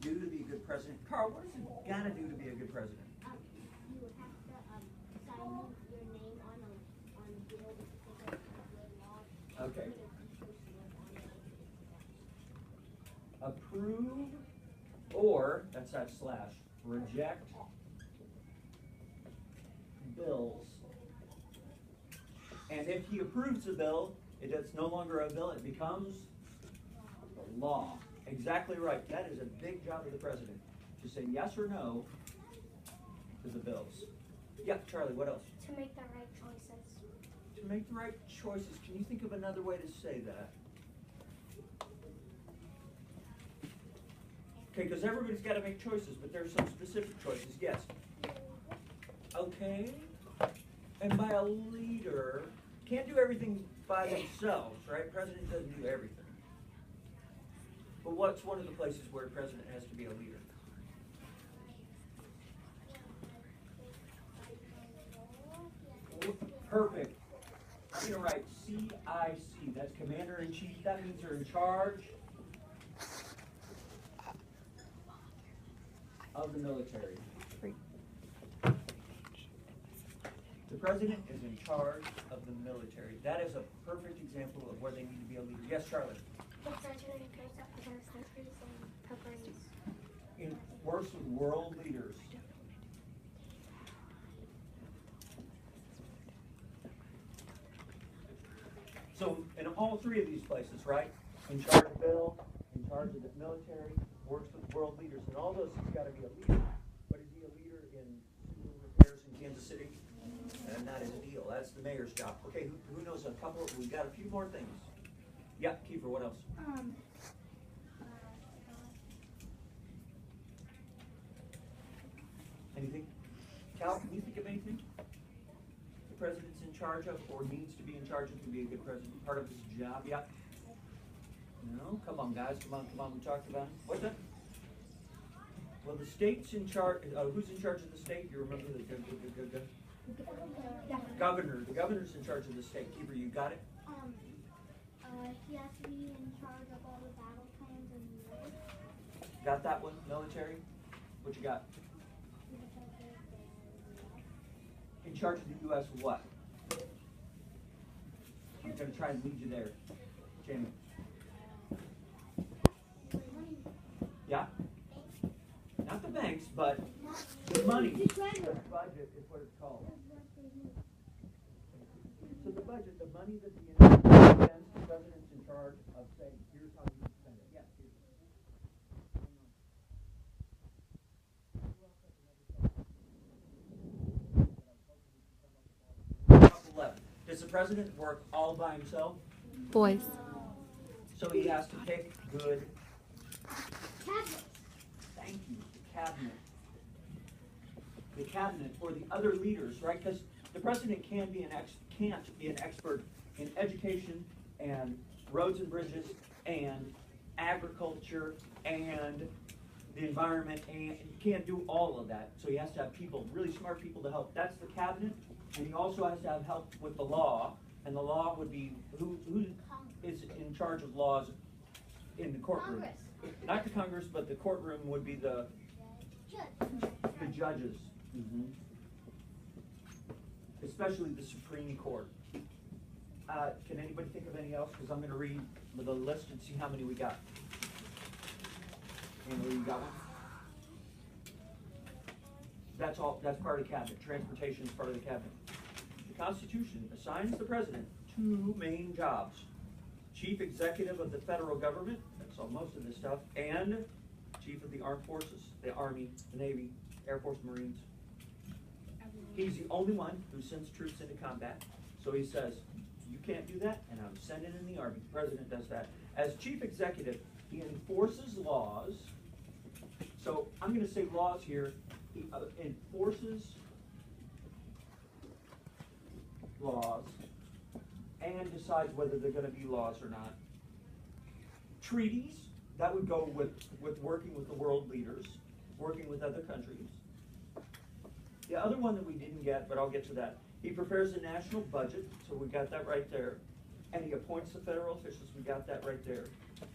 do to be a good president? Carl, what does it got to do to be a good president? You would have to sign your name on a bill to take a law. Okay. Approve or, that's that slash, reject bills. And if he approves the bill, it's no longer a bill, it becomes a law. Exactly right. That is a big job of the president, to say yes or no to the bills. Yeah, Charlie, what else? To make the right choices. To make the right choices. Can you think of another way to say that? Okay, because everybody's got to make choices, but there's some specific choices. Yes. Okay. And by a leader, can't do everything by themselves, right? President doesn't do everything. But what's one of the places where a president has to be a leader? Perfect. I'm going to write CIC. That's Commander-in-Chief. That means they're in charge of the military. The president is in charge of the military. That is a perfect example of where they need to be a leader. Yes, Charlie? The president goes up to those countries and proclaims. Works with world leaders. So in all three of these places, right? In charge of Bill, in charge of the military, works with world leaders. And all those, he's got to be a leader. But is he a leader in civil repairs in Kansas City? And that is a deal. That's the mayor's job. Okay, who knows a couple? We've got a few more things. Yeah, Kiefer, what else? Anything? Cal, can you think of anything the president's in charge of or needs to be in charge of to be a good president? Part of his job? Yeah? No? Come on, guys. Come on. We talked about it. What's that? Well, the state's in charge. Who's in charge of the state? You remember the governor. The governor's in charge of the state. Kiefer, you got it? He has to be in charge of all the battle plans and wars. Got that one? Military? What you got? In charge of the U.S. what? I'm going to try and lead you there. Jamie. Yeah? Not the banks, but the money. The budget is what it's called. So the budget, the money that the United States spends, the president's in charge of saying, here's how you spend it. Yeah, Does the president work all by himself? Boys. So he has to pick good. Cabinet. Thank you. The cabinet. The cabinet or the other leaders, right? Because the president can't be an expert in education and roads and bridges and agriculture and the environment, and you can't do all of that. So he has to have people, really smart people to help. That's the cabinet. And he also has to have help with the law, and the law would be who is in charge of laws in the courtroom. Congress. Not the Congress, but the courtroom would be the judges. Mm-hmm. Especially the Supreme Court. Can anybody think of any else? Because I'm going to read the list and see how many we got. Emily, you got one? That's all. That's part of the cabinet. Transportation is part of the cabinet. The Constitution assigns the president two main jobs: chief executive of the federal government. That's all most of this stuff, and chief of the armed forces, the Army, the Navy, Air Force, Marines. He's the only one who sends troops into combat. So he says, "You can't do that, and I'm sending in the Army." The president does that. As chief executive, he enforces laws. So I'm going to say laws here. He enforces laws and decides whether they're going to be laws or not. Treaties, that would go with working with the world leaders, working with other countries. The other one that we didn't get, but I'll get to that. He prepares the national budget, so we got that right there. And he appoints the federal officials, we got that right there.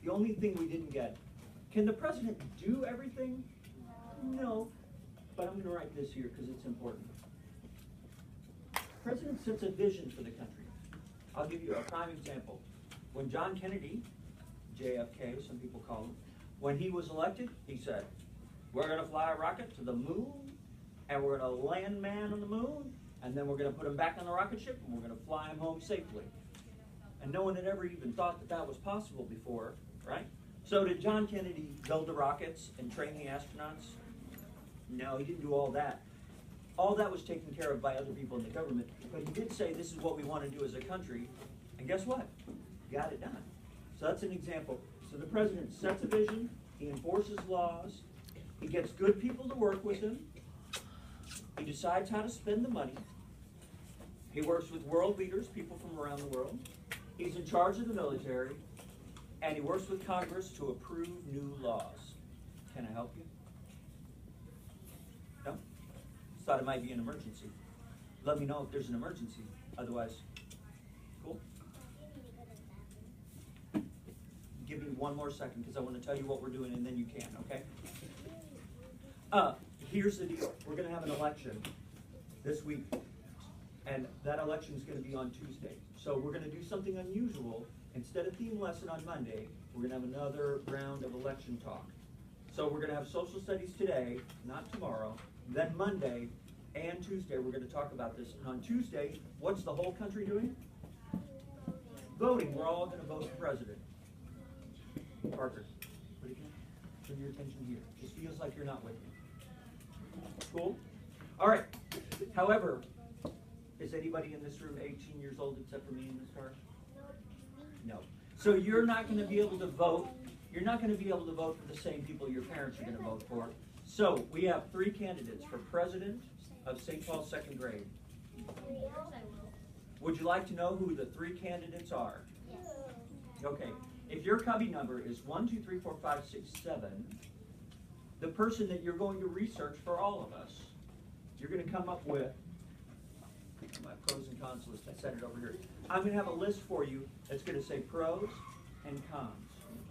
The only thing we didn't get Can the president do everything? No. But I'm going to write this here because it's important. The president sets a vision for the country. I'll give you a prime example. When John Kennedy, JFK, some people call him, when he was elected, he said, we're going to fly a rocket to the moon, and we're going to land man on the moon, and then we're going to put him back on the rocket ship, and we're going to fly him home safely. And no one had ever even thought that that was possible before, right? So did John Kennedy build the rockets and train the astronauts? No, he didn't do all that. All that was taken care of by other people in the government, but he did say this is what we want to do as a country, and guess what? Got it done. So that's an example. So the president sets a vision, he enforces laws, he gets good people to work with him, he decides how to spend the money, he works with world leaders, people from around the world, he's in charge of the military, and he works with Congress to approve new laws. Can I help you? No? Thought it might be an emergency. Let me know if there's an emergency. Otherwise, cool? Give me one more second because I want to tell you what we're doing and then you can, okay? Here's the deal. We're going to have an election this week. And that election is going to be on Tuesday. So we're going to do something unusual. Instead of theme lesson on Monday, we're going to have another round of election talk. So we're going to have social studies today, not tomorrow. Then Monday and Tuesday, we're going to talk about this. And on Tuesday, what's the whole country doing? Voting. We're all going to vote for president. Parker, what again? Turn your attention here. Just feels like you're not with me. Cool? All right. However, is anybody in this room 18 years old except for me in this car? No. So you're not going to be able to vote. You're not going to be able to vote for the same people your parents are going to vote for. So we have 3 candidates for president of St. Paul's second grade. Would you like to know who the 3 candidates are? Yes. Okay. If your cubby number is 1, 2, 3, 4, 5, 6, 7, the person that you're going to research for all of us, you're going to come up with my pros and cons list. I set it over here. I'm going to have a list for you that's going to say pros and cons.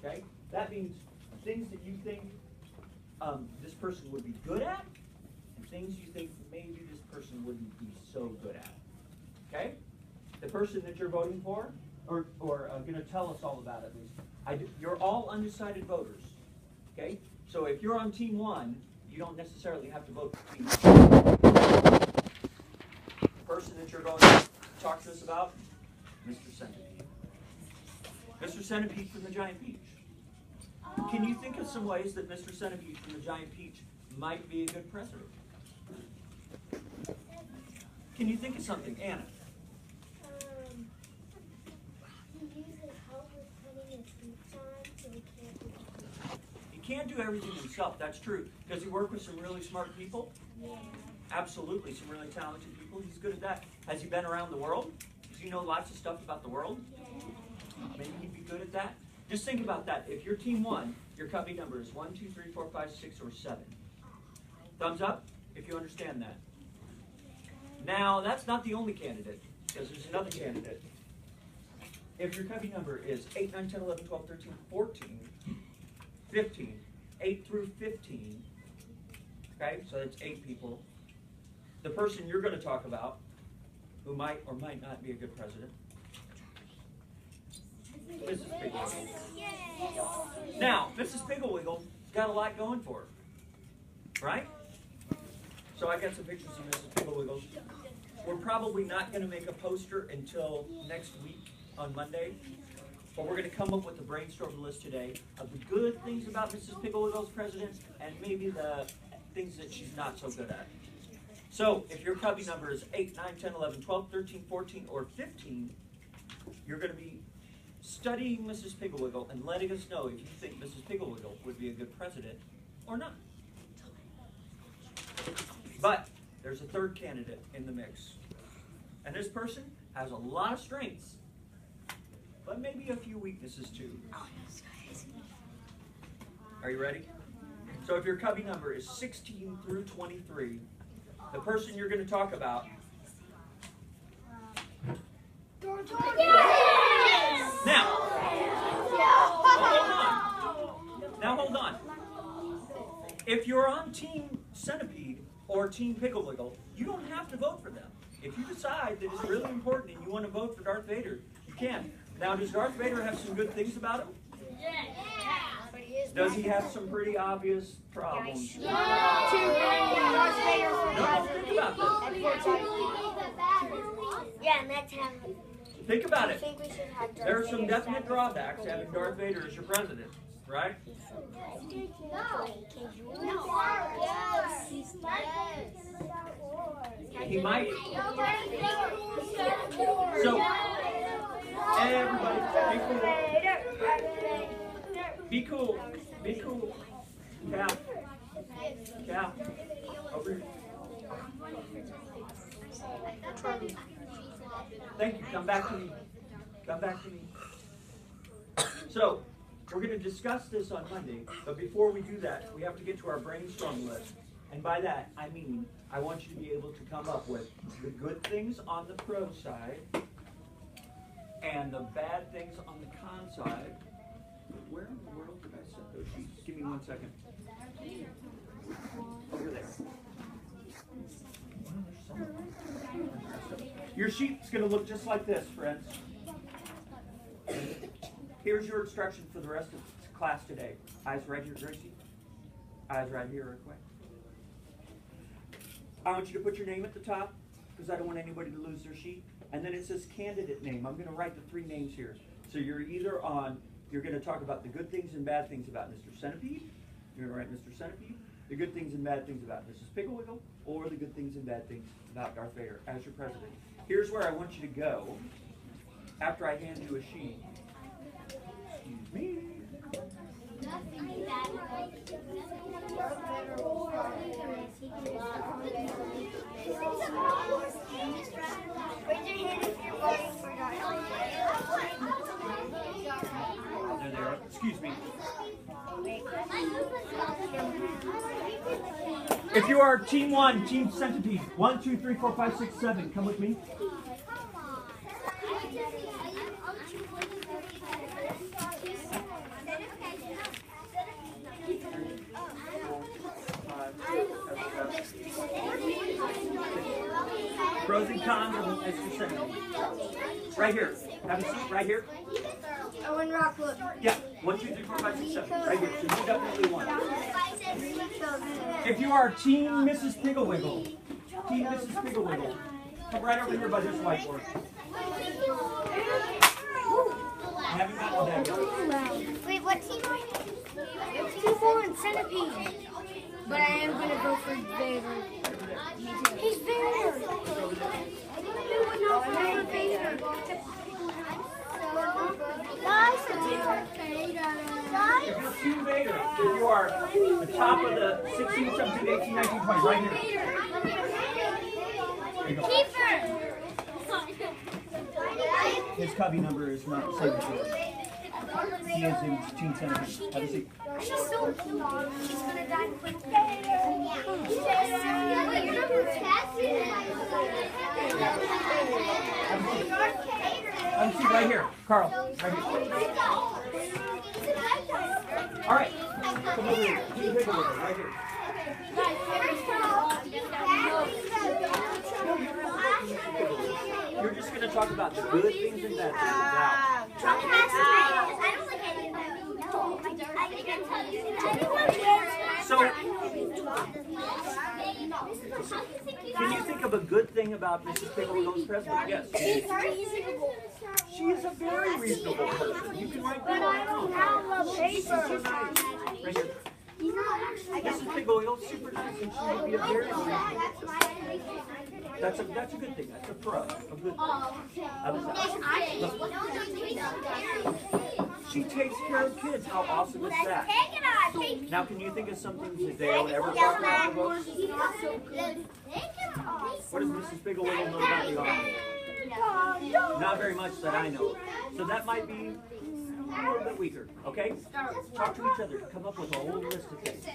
Okay? That means things that you think this person would be good at, and things you think maybe this person wouldn't be so good at. Okay? The person that you're voting for, or going to tell us all about it, at least. You're all undecided voters. Okay? So if you're on team 1, you don't necessarily have to vote for team 1. Person that you're going to talk to us about, Mr. Centipede. Mr. Centipede from the Giant Peach. Can you think of some ways that Mr. Centipede from the Giant Peach might be a good president? Can you think of something, Anna? He uses help with putting his boots on, so he can't do it. He can't do everything himself, that's true. Does he work with some really smart people? Yeah. Absolutely, some really talented people. He's good at that. Has he been around the world? Does he know lots of stuff about the world? Yeah. Maybe he'd be good at that. Just think about that. If you're team 1, your cubby number is 1, 2, 3, 4, 5, 6, or 7. Thumbs up if you understand that. Now, that's not the only candidate, because there's another candidate. If your cubby number is 8, 9, 10, 11, 12, 13, 14, 15, 8 through 15, okay, so that's 8 people. The person you're going to talk about, who might or might not be a good president, Mrs. Pigglewiggle. Now, Mrs. Pigglewiggle got a lot going for her, right? So I got some pictures of Mrs. Pigglewiggle. We're probably not going to make a poster until next week on Monday, but we're going to come up with a brainstorm list today of the good things about Mrs. Pigglewiggle's president and maybe the things that she's not so good at. So if your cubby number is 8, 9, 10, 11, 12, 13, 14, or 15, you're going to be studying Mrs. Pigglewiggle and letting us know if you think Mrs. Pigglewiggle would be a good president or not. But there's a third candidate in the mix. And this person has a lot of strengths, but maybe a few weaknesses too. Are you ready? So if your cubby number is 16 through 23, the person you're going to talk about. Yes! Now, hold on. Now hold on. If you're on Team Centipede or Team Pickle Wiggle, you don't have to vote for them. If you decide that it's really important and you want to vote for Darth Vader, you can. Now, does Darth Vader have some good things about him? Does he have some pretty obvious problems? No, think about this. Yeah, and that's how. Think about I it. think we should have Darth There are some Vader definite drawbacks to having Darth Vader as your president, right? He might. So, everybody, be cool. Be cool. Cal. Cal. Over here. Thank you. Come back to me. Come back to me. So, we're going to discuss this on Monday, but before we do that, we have to get to our brainstorm list. And by that, I mean, I want you to be able to come up with the good things on the pro side and the bad things on the con side. Where in the world did I set those sheets? Give me 1 second. Over there. Your sheet's going to look just like this, friends. Here's your instruction for the rest of class today. Eyes right here, Gracie. Eyes right here, real quick. I want you to put your name at the top because I don't want anybody to lose their sheet. And then it says candidate name. I'm going to write the 3 names here. So you're either on, you're going to talk about the good things and bad things about Mr. Centipede. You're going to write Mr. Centipede. The good things and bad things about Mrs. Pickle Wiggle, or the good things and bad things about Darth Vader as your president. Here's where I want you to go after I hand you a sheet. Excuse me. Raise your hand if you're voting for Darth Vader. There. Excuse me. If you are Team 1, Team Centipede, 1, 2, 3, 4, 5, 6, 7, come with me. Pros and cons of Mr. Centipede. Right here. Have a seat right here. Owen Rockwood. Yeah. 1, 2, 3, 4, 5, 6, 7. Right here. So you definitely won. If you are Team Mrs. Pickle Wiggle, Team Mrs. Pickle Wiggle, come right over here by this whiteboard. I haven't gotten to that yet. Wait, what team are you? Team 4 and Centipede. But I am going to go for Vader. He's Vader. Who would not vote for Vader? If you're Team Vader, if you are the top of the 16, 17, 18, 19, 20, right here. There you go. His cubby number is not the same as yours. He is in Team Centipede. Have a seat. She's so cute. She's going to die quick. Have a seat right here. Carl, right here. All right. Come over here. Team Pickle Wiggle, right here. You're just going to talk about the good things and bad things about. So, can you think of a good thing about Mrs. Pickle Wiggle's president? Yes. She is a very reasonable person. You can write that down. She's super nice. Right here. Mrs. Pickle Wiggle's super nice, and she would be a very reasonable person. That's a good thing. That's a pro. A good thing. She takes care of kids. How awesome is that? Now, can you think of something that they don't ever talk about in the books? What does Mrs. Pickle Wiggle know about the Army? Not very much that I know. So that might be a little bit weaker, okay? Talk to each other. Come up with a whole list of things.